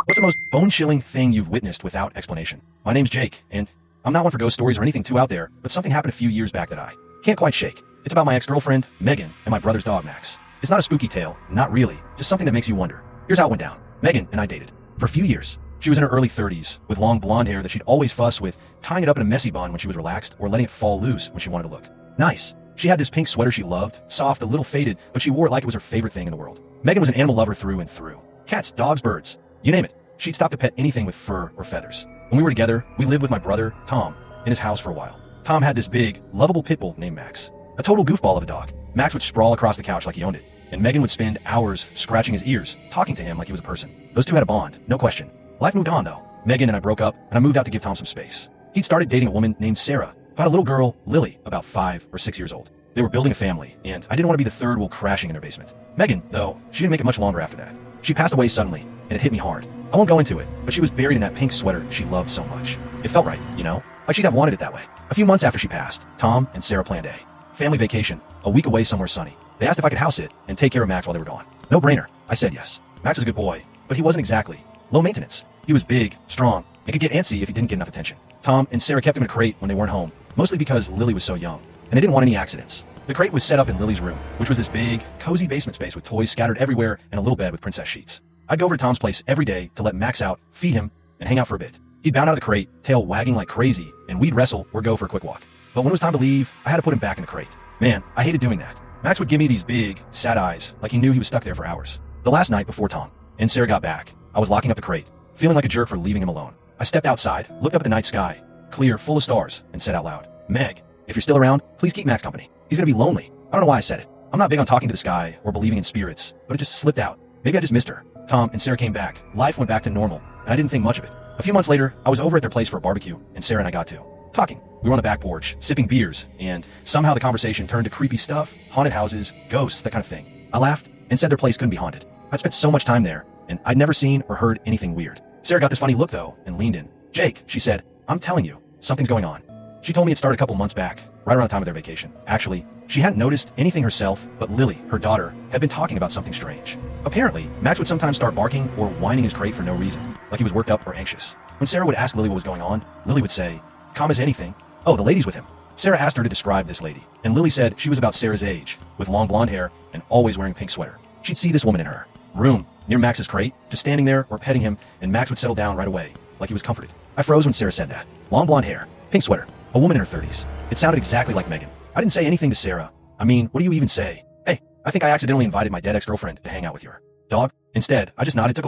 What's the most bone-chilling thing you've witnessed without explanation? My name's Jake, and I'm not one for ghost stories or anything too out there, but something happened a few years back that I can't quite shake. It's about my ex-girlfriend, Megan, and my brother's dog, Max. It's not a spooky tale, not really, just something that makes you wonder. Here's how it went down. Megan and I dated for a few years. She was in her early 30s, with long blonde hair that she'd always fuss with tying it up in a messy bun when she was relaxed or letting it fall loose when she wanted to look nice. She had this pink sweater she loved, soft, a little faded, but she wore it like it was her favorite thing in the world. Megan was an animal lover through and through. Cats, dogs, birds, you name it. She'd stop to pet anything with fur or feathers. When we were together, we lived with my brother, Tom, in his house for a while. Tom had this big, lovable pit bull named Max. A total goofball of a dog. Max would sprawl across the couch like he owned it, and Megan would spend hours scratching his ears, talking to him like he was a person. Those two had a bond, no question. Life moved on, though. Megan and I broke up, and I moved out to give Tom some space. He'd started dating a woman named Sarah, who had a little girl, Lily, about 5 or 6 years old. They were building a family, and I didn't want to be the third wheel crashing in their basement. Megan, though, she didn't make it much longer after that. She passed away suddenly, and it hit me hard. I won't go into it, but she was buried in that pink sweater she loved so much. It felt right, you know? Like she'd have wanted it that way. A few months after she passed, Tom and Sarah planned a family vacation, a week away somewhere sunny. They asked if I could house it and take care of Max while they were gone. No brainer. I said yes. Max was a good boy, but he wasn't exactly low maintenance. He was big, strong, and could get antsy if he didn't get enough attention. Tom and Sarah kept him in a crate when they weren't home, mostly because Lily was so young, and they didn't want any accidents. The crate was set up in Lily's room, which was this big, cozy basement space with toys scattered everywhere and a little bed with princess sheets. I'd go over to Tom's place every day to let Max out, feed him, and hang out for a bit. He'd bound out of the crate, tail wagging like crazy, and we'd wrestle or go for a quick walk. But when it was time to leave, I had to put him back in the crate. Man, I hated doing that. Max would give me these big, sad eyes, like he knew he was stuck there for hours. The last night before Tom and Sarah got back, I was locking up the crate, feeling like a jerk for leaving him alone. I stepped outside, looked up at the night sky, clear, full of stars, and said out loud, "Meg, if you're still around, please keep Max company. He's gonna be lonely." I don't know why I said it. I'm not big on talking to the sky or believing in spirits, but it just slipped out. Maybe I just missed her. Tom and Sarah came back. Life went back to normal, and I didn't think much of it. A few months later, I was over at their place for a barbecue, and Sarah and I got to talking. We were on the back porch, sipping beers, and somehow the conversation turned to creepy stuff, haunted houses, ghosts, that kind of thing. I laughed and said their place couldn't be haunted. I'd spent so much time there, and I'd never seen or heard anything weird. Sarah got this funny look, though, and leaned in. "Jake," she said, "I'm telling you, something's going on." She told me it started a couple months back, right around the time of their vacation. Actually, she hadn't noticed anything herself, but Lily, her daughter, had been talking about something strange. Apparently, Max would sometimes start barking or whining his crate for no reason, like he was worked up or anxious. When Sarah would ask Lily what was going on, Lily would say, "Calm as anything. Oh, the lady's with him." Sarah asked her to describe this lady, and Lily said she was about Sarah's age, with long blonde hair and always wearing a pink sweater. She'd see this woman in her room, near Max's crate, just standing there or petting him, and Max would settle down right away, like he was comforted. I froze when Sarah said that. Long blonde hair, pink sweater, a woman in her 30s. It sounded exactly like Megan. I didn't say anything to Sarah. I mean, what do you even say? "Hey, I think I accidentally invited my dead ex-girlfriend to hang out with your dog." Instead, I just nodded, took a